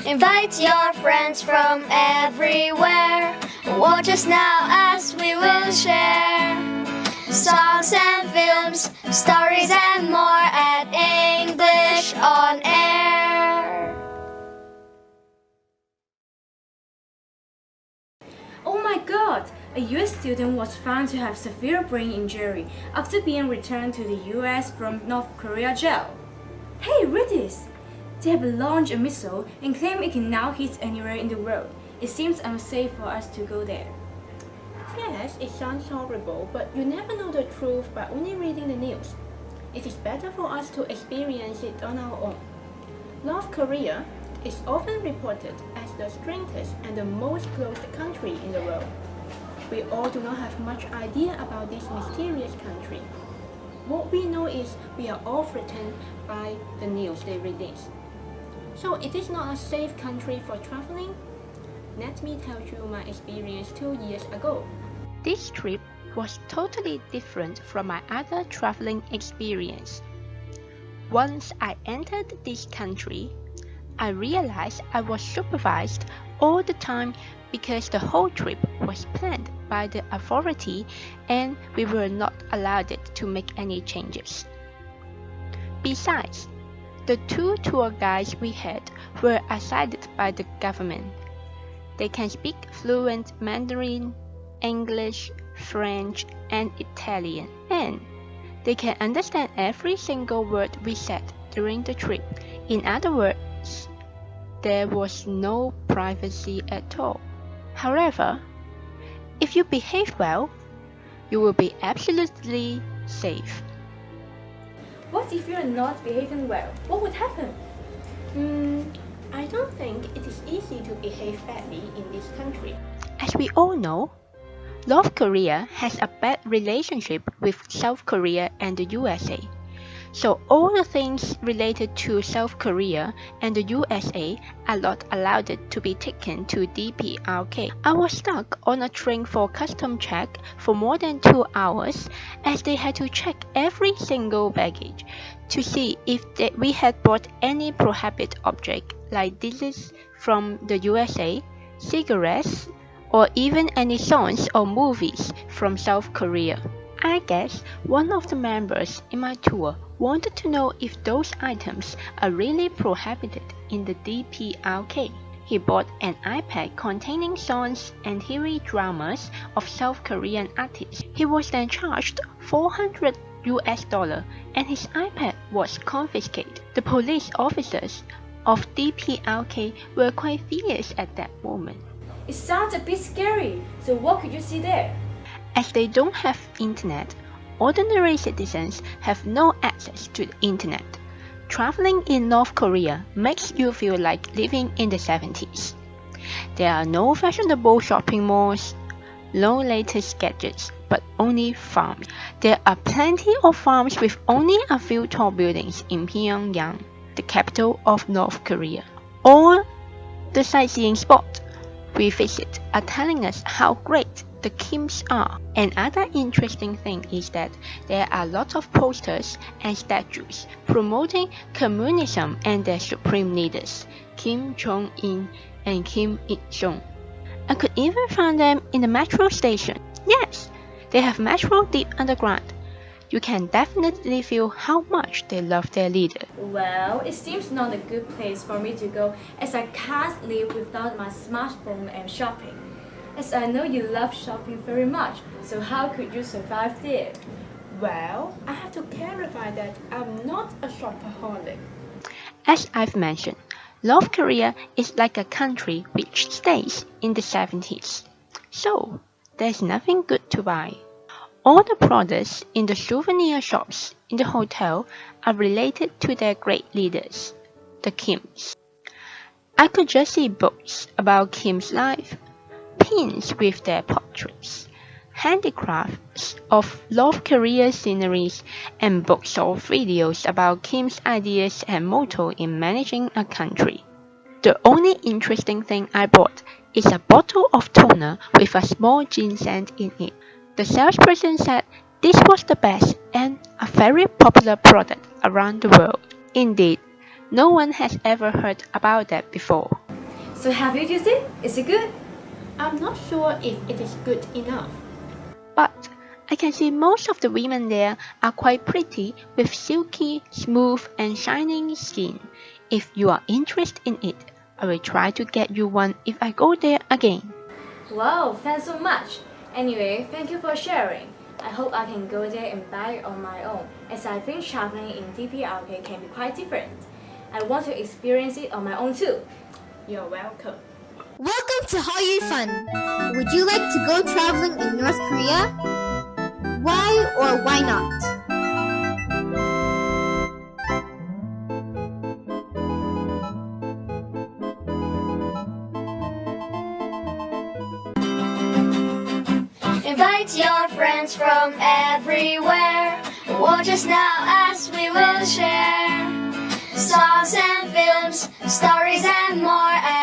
Invite your friends from everywhere. Watch us now as we will share songs and films, stories and more at English on Air. Oh my god! A US student was found to have severe brain injury after being returned to the US from North Korea jail. Hey, read this! They have launched a missile and claim it can now hit anywhere in the world. It seems unsafe for us to go there. Yes, it sounds horrible, but you never know the truth by only reading the news. It is better for us to experience it on our own. North Korea is often reported as the strangest and the most closed country in the world. We all do not have much idea about this mysterious country. What we know is we are all threatened by the news they release. So it is not a safe country for traveling? Let me tell you my experience 2 years ago. This trip was totally different from my other traveling experience. Once I entered this country, I realized I was supervised all the time because the whole trip was planned by the authority and we were not allowed to make any changes. Besides, the 2 tour guides we had were assigned by the government. They can speak fluent Mandarin, English, French, and Italian, and they can understand every single word we said during the trip. In other words, there was no privacy at all. However, if you behave well, you will be absolutely safe. What if you are not behaving well? What would happen? I don't think it is easy to behave badly in this country. As we all know, North Korea has a bad relationship with South Korea and the USA. So all the things related to South Korea and the USA are not allowed to be taken to DPRK. I was stuck on a train for custom check for more than 2 hours as they had to check every single baggage to see if we had brought any prohibited object like dishes from the USA, cigarettes, or even any songs or movies from South Korea. I guess one of the members in my tour wanted to know if those items are really prohibited in the DPRK. He bought an iPad containing songs and TV dramas of South Korean artists. He was then charged $400 and his iPad was confiscated. The police officers of DPRK were quite fierce at that moment. It sounds a bit scary, so what could you see there? As they don't have internet, ordinary citizens have no access to the internet. Traveling in North Korea makes you feel like living in the 70s. There are no fashionable shopping malls, no latest gadgets, but only farms. There are plenty of farms with only a few tall buildings in Pyongyang, the capital of North Korea. All the sightseeing spots we visit are telling us how great the Kims are. Another interesting thing is that there are lots of posters and statues promoting communism and their supreme leaders, Kim Jong-un and Kim Il-sung. I could even find them in the metro station. Yes, they have metro deep underground. You can definitely feel how much they love their leader. Well, it seems not a good place for me to go as I can't live without my smartphone and shopping. As I know you love shopping very much, so how could you survive there? Well, I have to clarify that I'm not a shopaholic. As I've mentioned, North Korea is like a country which stays in the 70s. So, there's nothing good to buy. All the products in the souvenir shops in the hotel are related to their great leaders, the Kims. I could just see books about Kim's life, pins with their portraits, handicrafts of North Korea sceneries, and books or videos about Kim's ideas and motto in managing a country. The only interesting thing I bought is a bottle of toner with a small ginseng in it. The salesperson said this was the best and a very popular product around the world. Indeed, no one has ever heard about that before. So have you used it? Is it good? I'm not sure if it is good enough. But I can see most of the women there are quite pretty with silky, smooth and shining skin. If you are interested in it, I will try to get you one if I go there again. Wow, thanks so much. Anyway, thank you for sharing. I hope I can go there and buy it on my own, as I think traveling in DPRK can be quite different. I want to experience it on my own too. You're welcome. Welcome to Hallyu Fun. Would you like to go traveling in North Korea? Why or why not? Invite your friends from everywhere. Watch us now as we will share songs and films, stories and more.